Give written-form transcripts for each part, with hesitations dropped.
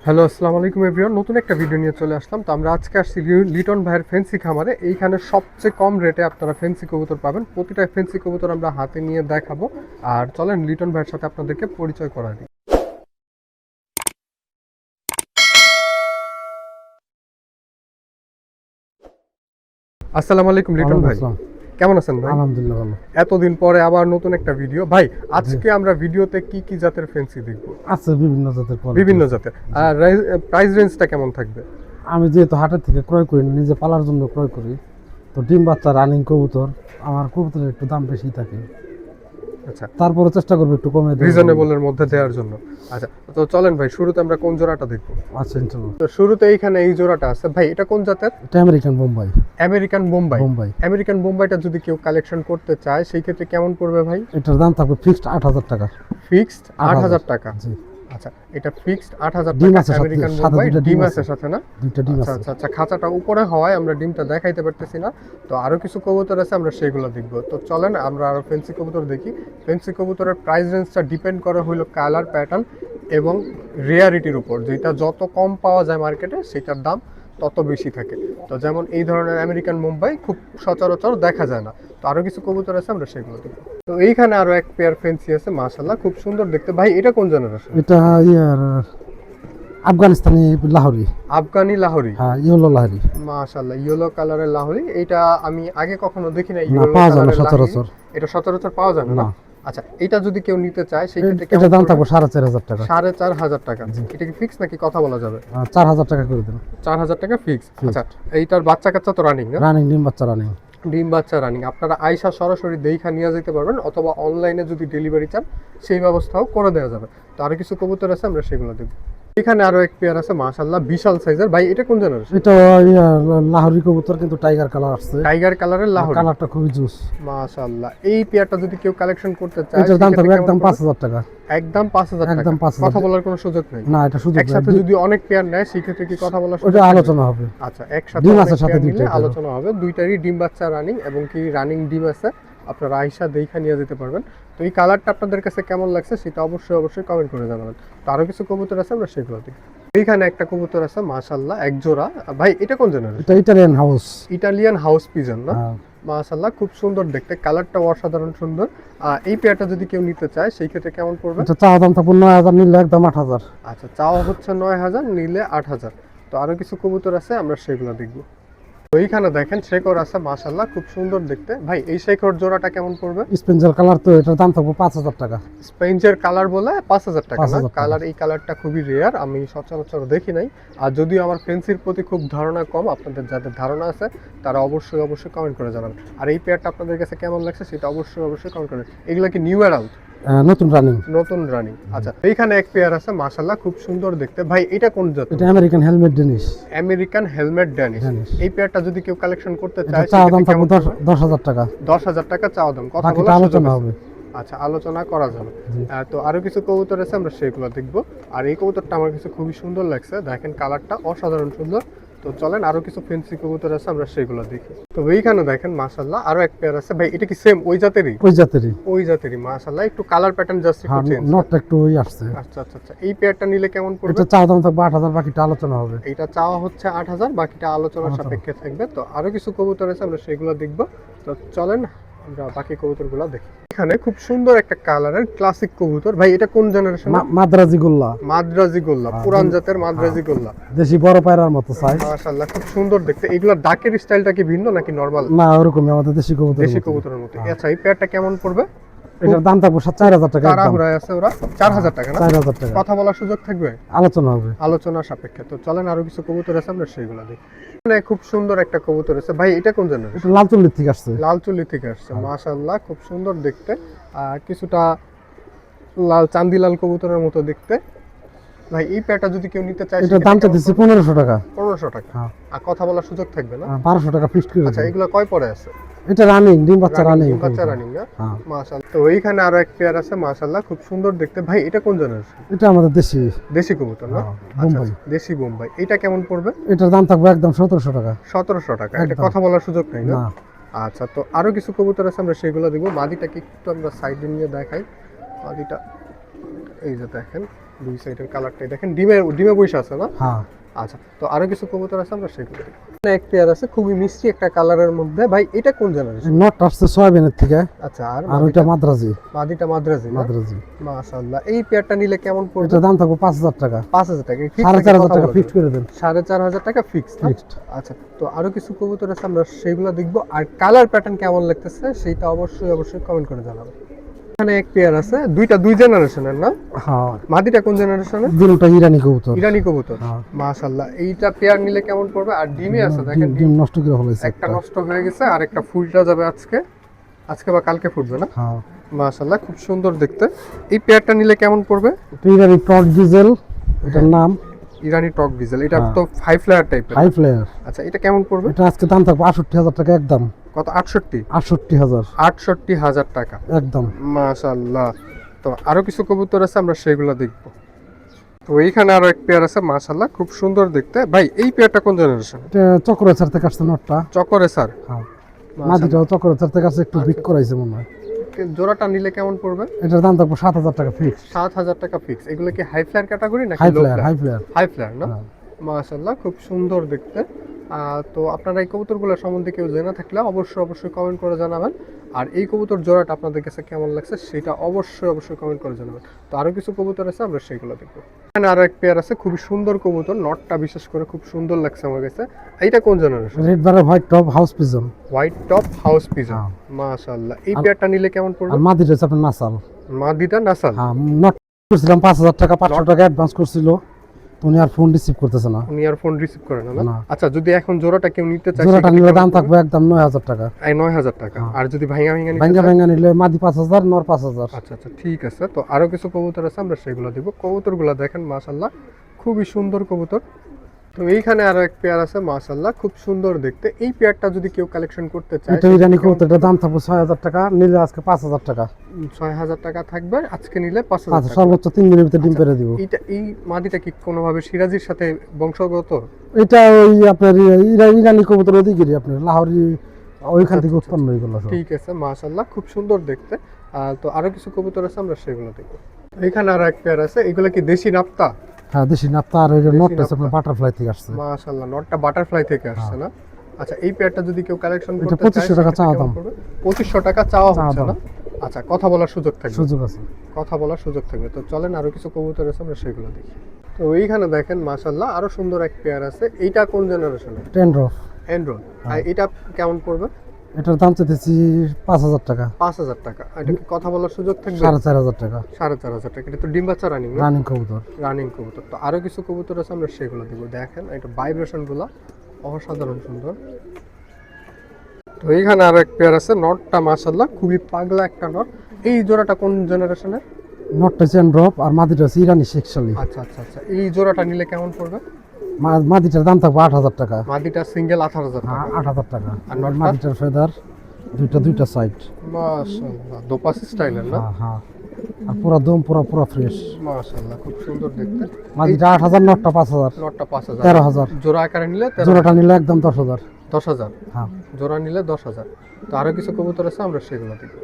Hello, আসসালামু আলাইকুম everyone. নতুন একটা ভিডিও নিয়ে চলে আসলাম। তো আমরা আজকে আসছি লিটন ভাইয়ের ফেন্সি খামারে। এইখানে সবচেয়ে কম রেটে আপনারা ফেন্সি কবুতর পাবেন। প্রতিটা ফেন্সি কবুতর আমরা হাতে নিয়ে দেখাবো। আর চলেন লিটন ভাইয়ের সাথে আপনাদেরকে পরিচয় করা দিই। আসসালামু আলাইকুম লিটন ভাই, কেমন আছেন ভাই? আলহামদুলিল্লাহ ভালো। এতদিন পরে আবার নতুন একটা ভিডিও। ভাই জি। আজকে আমরা ভিডিওতে কি কি জাতের ফেন্সি দেখবো? আছে বিভিন্ন জাতের কোয়ালিটি বিভিন্ন আছে। জাতের। আর প্রাইস রেঞ্জটা কেমন থাকবে? আমি যেহেতু হাটের থেকে ক্রয় করি না, নিজে পালার জন্য ক্রয় করি, তো ডিম বাচ্চা রানিং কবুতর আমার কবুতরের একটু দাম বেশি থাকে, আচ্ছা, তারপরে চেষ্টা করবো একটু কমে দেওয়ার। রিজনেবলের মধ্যে দেওয়ার জন্য। আচ্ছা, তো চলেন ভাই শুরুতে আমরা কোন জোড়াটা দেখবো? আচ্ছা ইনশাল্লাহ। তো শুরুতে এইখানে এই জোড়াটা আছে ভাই, এটা কোন জাতের? এটা American Bombay. American Bombay. Bombay American বোম্বাইটা যদি কেউ কালেকশন করতে চায় সেই ক্ষেত্রে কেমন পড়বে ভাই? এটার দাম থাকবে ফিক্সড 8,000 টাকা। ফিক্সড 8,000 টাকা। জি। আচ্ছা, এটা ফিক্সড 8,000 ডিম টাকা আছে সাথে, আমেরিকান সাথে বোম্বাই। দুইটা ডিম ডিম আছে আছে। সাথে না? দুইটা ডিম আচ্ছা আছে। আচ্ছা আচ্ছা, খাঁচাটা উপরে হওয়ায় আমরা ডিমটা দেখাইতে পারতেছি না। তো আরো কিছু কবুতর আছে, আমরা সেগুলো দেখবো। তো চলেন আমরা আরো ফেন্সি কবুতর দেখি। ফেন্সি কবুতরের প্রাইস রেঞ্জটা ডিপেন্ড করে হইলো কালার প্যাটার্ন এবং রেয়ারিটির উপর। যেটা যত কম পাওয়া যায় মার্কেটে সেটার দাম তত বেশি থাকে। তো যেমন এই ধরনের আমেরিকান মুম্বাই খুব সচরাচর দেখা যায় না। তো আরো কিছু কবুতর আছে, আমরা সেগুলো দেখবো। তো এইখানে আরো এক পেয়ার ফেন্সি আছে, মাশাআল্লাহ খুব সুন্দর দেখতে। ভাই এটা কোন জেনারেশন? এটা ইয়ার আফগানিস্তানি লাহোরি। আফগানি লাহোরি। হ্যাঁ, ইয়েলো লাহোরি। মাশাআল্লাহ, ইয়েলো কালারের লাহোরি। এটা আমি আগে কখনো দেখি না। না, ইয়েলো পাওয়া যায় না কালারের লাহোরি সচরাচর। এটা সচরাচর পাওয়া যায় না না? না। আচ্ছা, এটা যদি কেউ নিতে চায় সেই ক্ষেত্রে এটা কেমন দাম পড়বে? থাকবে 4,500 টাকা। 4,500 টাকা। এটা কি ফিক্স নাকি কথা বলা যাবে? 4,000 টাকা করে দেন। 4,000 টাকা ফিক্স। Fixed। আচ্ছা, এইটার বাচ্চা কাচ্চা তো রানিং না? রানিং ডিম বাচ্চা রানিং। ডিম বাচ্চা রানিং। আপনারা আয়সা সরাসরি দেখা নিয়ে যেতে পারবেন, অথবা অনলাইনে যদি ডেলিভারি চান সেই ব্যবস্থাও করে দেওয়া যাবে। তো আরো কিছু কবুতর আছে, আমরা সেগুলো দেখব। এখানে আরো এক পেয়ার আছে, মাশাআল্লাহ বিশাল সাইজের। ভাই এটা কোন জেনারেশন? এটা লাহোরি কবুতর, কিন্তু টাইগার কালার আসছে। টাইগার কালারের লাহোরি। কালারটা খুবই জুস। মাশাআল্লাহ, এই পেয়ারটা যদি কেউ কালেকশন করতে চায় এটার দাম থাকবে সেক্ষেত্রে একদম কেমন পড়বে? 5,000 টাকা। একদম 5,000 টাকা। একদম 5,000 কথা বলার কোনো সুযোগ নেই? না, এটা শুধু একসাথে যদি অনেক পেয়ার নেয় সেই ক্ষেত্রে কি কথা বলার সুযোগ ওটা থাকবে? আলোচনা হবে। আচ্ছা, একসাথে ডিম অনেক আছে সাথে পেয়ার নিলে দুইটা। আলোচনা হবে। দুইটারই ডিম বাচ্চা রানিং এবং কি রানিং ডিম আছে। আপনারা আয়সা দেখা নিয়ে যেতে পারবেন। তো এই কালারটা আপনাদের কাছে কেমন লাগছে সেটা অবশ্যই কমেন্ট করে জানাবেন। তো আরো কিছু কবুতর আছে, আমরা সেগুলো দেখি। এইখানে একটা কবুতর আছে, মাশাআল্লাহ এক জোড়া। ভাই এটা কোন জেনারেশন? এটা Italian house. Italian house pigeon না? হ্যাঁ। মাশাআল্লাহ খুব সুন্দর দেখতে, কালারটা অসাধারণ সুন্দর। এই পেয়ারটা যদি কেউ নিতে চায় সেই ক্ষেত্রে কেমন পড়বে? এটা চাওয়া দাম থাকবে 9,000, নিলে একদম 8,000। আচ্ছা, চাওয়া হচ্ছে 9,000, নিলে 8,000। তো আরো কিছু কবুতর আছে, আমরা সেগুলো দেখবো। তো এইখানে দেখেন শেখর আছে, মাশাআল্লাহ খুব সুন্দর দেখতে। ভাই এই শেখর জোড়াটা কেমন পড়বে? স্পেঞ্জার কালার, তো এটার দাম থাকবে 5,000 টাকা। স্পেঞ্জের কালার বলে 5,000 টাকা না? 5,000 টাকা। কালার, এই কালারটা খুবই রেয়ার, আমি সচরাচর দেখি নাই। আর যদিও আমার ফেন্সির প্রতি খুব ধারণা কম, আপনাদের যাদের ধারণা আছে তারা অবশ্যই কমেন্ট করে জানাবেন। আর এই পেয়ারটা আপনাদের কাছে কেমন লাগছে সেটা অবশ্যই কমেন্ট করেন। এগুলো কি নিউ অ্যারাউন্ড? নতুন রানিং। নতুন রানিং। আচ্ছা, এইখানে এক পেয়ার আছে, মাশাআল্লাহ খুব সুন্দর দেখতে। ভাই এটা কোন জাত? এটা American helmet Danish. American helmet Danish. Danish. এই পেয়ারটা যদি কেউ কালেকশন করতে এটা চায় চাওয়া দাম সেক্ষেত্রে থাকবে কেমন পড়বে? 10,000 টাকা। 10,000 টাকা চাওয়া দাম। কথা বাকিটা বলার সুযোগ আলোচনা আছে? হবে। আচ্ছা, আলোচনা করা যাবে। জি। তো আরো কিছু কবুতর আছে, আমরা সেগুলো দেখবো। আর এই কবুতরটা আমার কাছে খুবই সুন্দর লাগছে, দেখেন কালারটা অসাধারণ সুন্দর। তো চলেন আরো কিছু ফেন্সি কবুতর আছে, আমরা সেগুলো দেখি। তো এইখানে দেখেন মাশাআল্লাহ আরো এক পেয়ার আছে। ভাই এটা কি সেম ওই জাতেরই? ওই জাতেরই। ওই জাতেরই, মাশাআল্লাহ একটু কালার প্যাটার্ন জাস্ট একটু চেঞ্জ। নটটা একটু ওই আসছে। আচ্ছা, এই পেয়ারটা নিলে কেমন পড়বে? এটা চাওয়া দাম থাকবে 8,000, বাকিটা আলোচনা হবে। এটা চাওয়া হচ্ছে 8,000, বাকিটা আলোচনার সাপেক্ষে থাকবে। তো আরো কিছু কবুতর আছে, আমরা সেগুলো দেখবো। তো চলেন আমরা বাকি কবুতরগুলো দেখি। এখানে খুব সুন্দর একটা কালারের ক্লাসিক কবুতর। ভাই এটা কোন জেনারেশন? মাদ্রাজি গোল্লা। মাদ্রাজি গোল্লা, পুরান জাতের মাদ্রাজি গোল্লা। দেশি বড় পায়রার মতো সাইজ। মাশাআল্লাহ খুব সুন্দর দেখতে। এগুলোর ডাকের স্টাইলটা কি ভিন্ন নাকি নরমাল? না, ওরকমই আমাদের দেশি কবুতর। দেশি কবুতরের মতো। আচ্ছা, এই পেয়ারটা কেমন পড়বে? এটার দাম থাকবে 4,000 টাকা। তাড়াহুড়ায় আছে ওরা। 4,000 টাকা না? 4,000 টাকা। কথা বলার সুযোগ থাকবে? আলোচনা হবে। আলোচনার সাপেক্ষে। তো চলেন আরো কিছু কবুতর আছে, আমরা সেইগুলো দেখি। এখানে খুব সুন্দর একটা কবুতর আছে। ভাই এটা কোন জেনারেশন? এটা লাল চল্লিশ থেকে আসছে। লাল চুল্লি থেকে আসছে। মাশাআল্লাহ খুব সুন্দর দেখতে, কিছুটা লাল চান্দি লাল কবুতরের মতো দেখতে। ভাই এই পেয়ারটা যদি কেউ নিতে চায় এটার দাম চাইতেছি 1,500 টাকা। 1,500 টাকা। হ্যাঁ। আর কথা বলার সুযোগ থাকবে না? 1,200 টাকা ফিক্সড করে আচ্ছা, দেব। এগুলো কয় পরে আছে? এটা রানিং ডিম বাচ্চা রানিং। বাচ্চা রানিং না? হ্যাঁ। মাশাআল্লাহ। তো এইখানে আরো এক পেয়ার আছে, মাশাআল্লাহ খুব সুন্দর দেখতে। ভাই এটা কোন জেনারেশন? এটা আমাদের দেশি। দেশি কবুতর না? হ্যাঁ, আচ্ছা, বোম্বাই। দেশি বোম্বাই। এটা কেমন পড়বে? এটার দাম থাকবে একদম 1,700 টাকা। 1,700 টাকা। এটা একদম। কথা বলার সুযোগ নেই না? না। আচ্ছা, তো আরো কিছু কবুতর আছে, আমরা সেগুলো দেখবো। মাদিটাকে একটু আমরা সাইডে নিয়ে দেখাই। মাদিটা এই যে দেখেন, দুই সাইডের কালারটাই দেখেন, ডিমে ডিমে বসে আছে না? হ্যাঁ আচ্ছা, তো আরো কিছু কবুতর আছে, আমরা সেগুলো দেখি। এখানে এক পেয়ার আছে খুবই মিষ্টি একটা কালারের মধ্যে, ভাই এটা কোন জেনারেশন? নট আসছে সয়াবিনের থেকে, আচ্ছা, আর ওইটা মাদ্রাজি। মাদিটা মাদ্রাজি না? মাদ্রাজি মাশাআল্লাহ, এই পেয়ারটা নিলে কেমন পড়বে? এটার দাম থাকবে 5,000 টাকা। 5,000 টাকা? 4,500 টাকা ফিক্স করে দেন। 4,500 টাকা ফিক্স। ফিক্সড। আচ্ছা, তো আরো কিছু কবুতর আছে, আমরা সেগুলো দেখবো। আর কালার প্যাটার্ন কেমন লাগতেছে সেটা অবশ্যই অবশ্যই কমেন্ট করে জানাবেন। এখানে এক পেয়ার আছে, দুই জেনারেশনের না? হ্যাঁ মাদিটা কোন জেনারেশনের? দুটোটা ইরানি কবুতর। ইরানি কবুতর। হ্যাঁ। মাশাআল্লাহ, এইটা পেয়ার নিলে কেমন পড়বে? আর ডিমে আছে দেখেন, ডিম নষ্ট করে ফেলেছে একটা নষ্ট হয়ে গেছে আর একটা ফুলটা যাবে আজকে বা কালকে ফুটবে না? হ্যাঁ। মাশাআল্লাহ, খুব সুন্দর দেখতে। এই পেয়ারটা নিলে কেমন পড়বে? এটা ইরানি টক ডিজেল, এটার নাম ইরানি টক ডিজেল। এটা হ্যাঁ। তো 5 লেয়ার টাইপের। High flare. আচ্ছা, এটা কেমন পড়বে? এটা আজকে দাম থাকবে 68,000 টাকা একদম। কত? 68? 68,000 68,000 টাকা একদম। মাশাআল্লাহ। তো আরো কিছু কবুতর আছে, আমরা সেগুলো দেখব। তো এইখানে আরো এক পেয়ার আছে, মাশাআল্লাহ, খুব সুন্দর দেখতে। ভাই এই পেয়ারটা কোন জেনারেশন? এটা চক্রচার থেকে আসছে নটটা। চকরে স্যার? হ্যাঁ। মাদিটাও চক্রচার থেকে আসছে, একটু বিট করাইছে মনে হয়। জোড়াটা নিলে কেমন পড়বে? এটার দাম থাকবে 7,000 টাকা ফিক্স। 7,000 টাকা ফিক্স। এগুলো কি হাই ফ্লায়ার ক্যাটাগরি নাকি high low flare, flyer? High flare. High flyer না? হ্যাঁ। মাশাআল্লাহ, খুব সুন্দর দেখতে। তো আপনারা এই কবুতরগুলো সম্বন্ধে কেউ জেনে থাকলে অবশ্যই অবশ্যই কমেন্ট করে জানাবেন। আর এই কবুতর জোড়াটা আপনাদের কাছে কেমন লাগছে সেটা অবশ্যই অবশ্যই কমেন্ট করে জানাবেন। তো আরো কিছু কবুতর আছে, আমরা সেইগুলো দেখবো। এখানে আরো এক পেয়ার আছে, খুবই সুন্দর কবুতর, নটটা বিশেষ করে খুব সুন্দর লাগছে আমার কাছে। এইটা কোন জেনারেশন? রেড বারে white top house pigeon. White top house pigeon. হ্যাঁ। মাশাআল্লাহ, এই পেয়ারটা নিলে কেমন পড়বে? আর মাদিটা হচ্ছে আপনার নাসাল। মাদিটা নাসাল? হ্যাঁ, নট করছিলাম 5,000 টাকা, 500 টাকা অ্যাডভান্স করছিল। তো উনি আর ফোন রিসিভ করতেছে না। উনি আর ফোন রিসিভ করে না? না। আচ্ছা, যদি এখন জোড়াটা কেউ নিতে চায়, জোড়াটা সেক্ষেত্রে নিলে কেমন দাম পড়বে? থাকবে একদম 9,000 টাকা। 9,000 টাকা। হ্যাঁ। আর যদি ভাঙা ভাঙা নিতে ভাঙ্গা চায়? ভাঙ্গা নিলে মাদি 5,000, নর 5,000। আচ্ছা আচ্ছা, ঠিক আছে। তো আরো কিছু কবুতর আছে, আমরা সেগুলো দিব। কবুতরগুলো দেখেন, মাশাআল্লাহ, খুবই সুন্দর কবুতর। তো এইখানে আরো এক পেয়ার আছে, মাশাআল্লাহ, খুব সুন্দর দেখতে। এই পেয়ারটা যদি কেউ কালেকশন করতে চায়, এটা ইরানি কবুতর, এটার দাম থাকবে 6,000 টাকা, নিলে আজকে 5,000 টাকা। 6,000 টাকা থাকবে, আজকে নিলে 5,000 আচ্ছা, টাকা। সর্বোচ্চ 3 দিনের ভিতরে ডিম পেরে দিব। এই মাদিটা কি কোনোভাবে সিরাজির সাথে বংশগত? এটা ওই আপনার ইরানি কবুতর ওদিকেরই, আপনার লাহোরি ওইখান থেকে উৎপন্ন এগুলো সব। ঠিক আছে, মাশাআল্লাহ, খুব সুন্দর দেখতে। তো আরো কিছু কবুতর আছে, আমরা সেগুলো দেখব। এখানে আরো এক পেয়ার আছে, এগুলো কি দেশি নাপ্তা? হ্যাঁ, দেশি নাপ্তা। আর ওই নটটা নাপ্তা। আপনার বাটারফ্লাই থেকে আসছে। মাশাআল্লাহ, নটটা বাটারফ্লাই থেকে আসছে না? আচ্ছা, এই পেয়ারটা যদি কেউ কালেকশন এটা করতে চায়, 2500 টাকা চাওয়া দাম। 2500 টাকা চাওয়া চাওয়া হচ্ছে দাম। না? আচ্ছা, কথা বলার সুযোগ থাকবে? সুযোগ আছে। কথা বলার সুযোগ থাকবে। তো চলেন আরো কিছু কবুতর আছে, আমরা সেগুলো দেখি। তো এইখানে দেখেন, মাশাআল্লাহ, আরো সুন্দর এক পেয়ার আছে। এইটা কোন জেনারেশনের? টেন্ড্রফ। অ্যান্ড্রয়েড। আর এটা কেমন পড়বে? এটার দাম চাইতেছি 5,000 টাকা। 5,000 টাকা। এটা কি কথা বলার সুযোগ থাকবে? 4,500 টাকা 4,500 টাকা। এটা তো ডিম বাচ্চা রানিং না? রানিং কবুতর। রানিং কবুতর। তো আরো কিছু কবুতর আছে, আমরা সেগুলো দিব। দেখেন, এটা ভাইব্রেশন গুলো অসাধারণ সুন্দর। তো এইখানে আরো এক পেয়ার আছে, নটটা মাশাআল্লাহ খুবই পাগলা একটা নট। এই জোড়াটা কোন জেনারেশনের? নটটা টেন্ড্রফ, আর মাদিটা হচ্ছে ইরানি শেখশালি। আচ্ছা আচ্ছা আচ্ছা, এই জোড়াটা নিলে কেমন পড়বে? মাদিটার দাম থাকবে 8,000 টাকা। মাদিটা সিঙ্গেল 18,000 হ্যাঁ, টাকা। 8,000 টাকা। আর আর নটটা? মাদিটার ফেদার দুইটা সাইড। মাশাআল্লাহ, দোপাস স্টাইলের না? হ্যাঁ হ্যাঁ। আর পুরা দম পুরা ফ্রেশ। মাশাআল্লাহ, খুব সুন্দর দেখতে। মাদিটা 8,000, নটটা 5,000। নটটা 5,000। 13,000। জোড়া আকারে নিলে 13,000। জোড়াটা নিলে একদম 10,000। 10,000। হ্যাঁ। জোড়া নিলে 10,000। তো আরো কিছু কবুতর আছে, আমরা সেগুলো দেখব।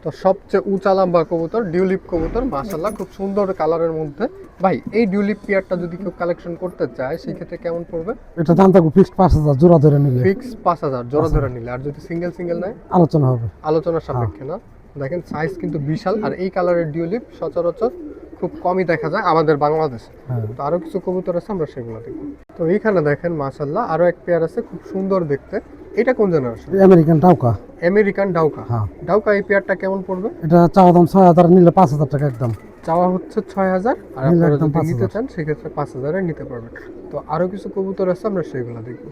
তো সবচেয়ে উঁচা লম্বা কবুতর ডিউলিপ কবুতর, মাশাআল্লাহ, খুব সুন্দর কালারের মধ্যে। ভাই, এই ডিউলিপ পেয়ারটা যদি কেউ কালেকশন করতে চায়, সেই ক্ষেত্রে কেমন পড়বে? এটা দাম থাকবে ফিক্সড 5,000, জোড়া ধরে নিলে। ফিক্স 5,000 জোড়া ধরে নিলে। আর যদি সিঙ্গেল সিঙ্গেল নেয়, আলোচনা হবে। আলোচনার সাপেক্ষে না? দেখেন, সাইজ কিন্তু বিশাল। আর এই কালারের ডিউলিপ সচরাচর খুব কমই দেখা যায় আমাদের বাংলাদেশে। হ্যাঁ। তো আরো কিছু কবুতর আছে, আমরা সেগুলো দেখব। তো এইখানে দেখেন, মাশাআল্লাহ, আরো এক পেয়ার আছে, খুব সুন্দর দেখতে। এটা কোন জেনারেশন? আমেরিকান টাউকা। আমেরিকান ডাউকা। হ্যাঁ। ডাউকা, এই পেয়ারটা কেমন পড়বে? এটা চাওয়া দাম 6,000, নিলে 5,000 টাকা একদম। চাওয়া হচ্ছে 6,000, আর নিলে আপনারা একদম যদি নিতে 5,000। চান সেক্ষেত্রে 5,000 এ নিতে পারবেন। তো আরো কিছু কবুতর আছে, আমরা সেগুলো দেখব।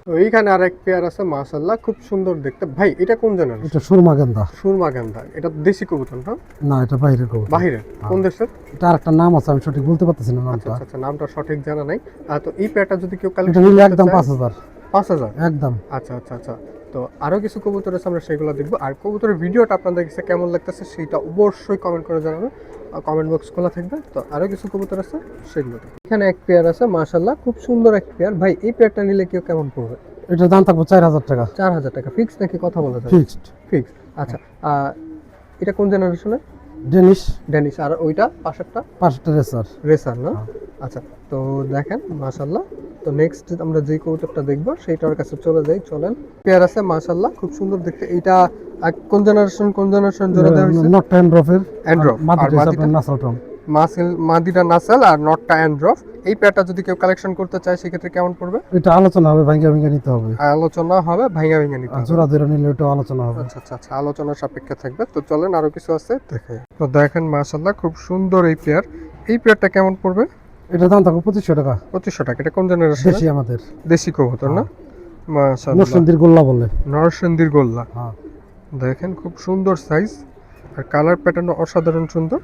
তো এইখানে আরেক পেয়ার আছে, মাশাআল্লাহ, খুব সুন্দর দেখতে। ভাই, এটা কোন জেনারেশন? এটা সুরমা গেন্দা। সুরমা গান্ধা। এটা দেশি কবুতর না? না, এটা বাইরের কবুতর। বাহিরের? কোন দেশের? এটা আরেকটা নাম আছে, আমি সঠিক বলতে পারতেছি না আচ্ছা নামটা। আচ্ছা আচ্ছা, নামটা সঠিক জানা নাই। তো এই পেয়ারটা যদি কেউ এটা কালেকশন নিলে করতে একদম চায়, 5,000 5,000 একদম। আচ্ছা আচ্ছা আচ্ছা। তো আরো কিছু কবুতর আছে, আমরা সেগুলো দেখব। আর কবুতরের ভিডিওটা আপনাদের কাছে কেমন লাগতেছে সেটা অবশ্যই কমেন্ট করে জানাবেন। কমেন্ট বক্স খোলা থাকবে। তো আরো কিছু কবুতর আছে, সেগুলো দেখব। এখানে এক পেয়ার আছে, মাশাআল্লাহ, খুব সুন্দর এক পেয়ার। ভাই, এই পেয়ারটা নিলে কেউ কেমন পড়বে? এটার দাম থাকবে 4,000 টাকা। 4,000 টাকা ফিক্স নাকি কথা বলা যায়? ফিক্সড। ফিক্স। আচ্ছা, এটা কোন জেনারেশনের? ডেনিশ ড্যানিশ, আর ওইটা পাশেরটা 5টা রেসার। রেসার না? হ্যাঁ। আচ্ছা, তো দেখেন মাশাল্লাহ। তো নেক্সট আমরা যে কবুতরটা দেখবো সেইটার কাছে চলে যাই, চলেন। পেয়ার আছে মাশাল্লাহ, খুব সুন্দর দেখতে। এইটা কোন জেনারেশন জোড়া দেওয়া হয়েছে? নট অ্যান্ড্রফের অ্যান্ড্রফ। আর মাদিটা মাদিটা? আপনার নাসালটন। মাদিটা নাসাল আর নটটা অ্যান্ড্রফ। এই পেয়ারটা যদি কেউ কালেকশন করতে চায় সেক্ষেত্রে কেমন পড়বে? এটা আলোচনা হবে, ভাঙ্গা ভাঙ্গা নিতে হবে। আলোচনা হবে, ভাঙা ভাঙা নিতে আর হবে। জোড়া জোড়া নিলে ওটা আলোচনা হবে। আচ্ছা আচ্ছা আচ্ছা, আলোচনার সাপেক্ষে থাকবে। তো চলেন আরো কিছু আছে দেখে। তো দেখেন মাশাল্লাহ, খুব সুন্দর এই পেয়ার। এই পেয়ারটা কেমন পড়বে? এটার দাম থাকবে 2500 টাকা। 2500 টাকা। এটা কোন জেনারেশন? দেশি আমাদের দেশি কবুতর না? মাশাল্লাহ, নরসিংদীর গোল্লা বলে। নরসিংদীর গোল্লা। হ্যাঁ। দেখেন খুব সুন্দর সাইজ, আর কালার প্যাটার্ন অসাধারণ সুন্দর।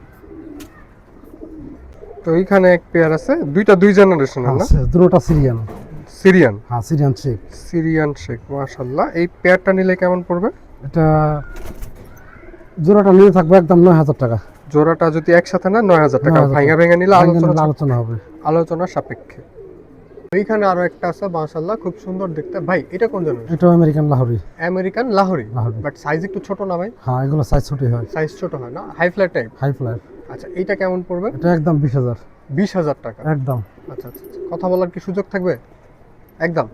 তো এইখানে এক পেয়ার আছে, দুই জেনারেশনের না? দুটোটা সিরিয়ান। সিরিয়ান। হ্যাঁ, সিরিয়ান শেখ। সিরিয়ান শেখ, মাশাল্লাহ। এই পেয়ারটা নিলে কেমন পড়বে? এটা জোড়াটা নিয়ে থাকবে একদম 9000 টাকা। জোড়াটা যদি একসাথে না 9000 টাকা, 9000 ভাঙা ভাঙা নিলে আলোচনা হবে। আলোচনা সাপেক্ষে। এইখানে আরো একটা আছে মাশাল্লাহ, খুব সুন্দর দেখতে। ভাই এটা কোন জেনারেশন? এটা American Lahori. American Lahori. Lahori. But size একটু ছোট না ভাই? হ্যাঁ, এগুলো সাইজ ছোটই হয়। সাইজ ছোট হয় না, high fly type. High fly. আচ্ছা, এইটা কেমন পড়বে? এটা একদম 20000। 20000 টাকা একদম। আচ্ছা আচ্ছা আচ্ছা। কথা বলার কি সুযোগ থাকবে? একদম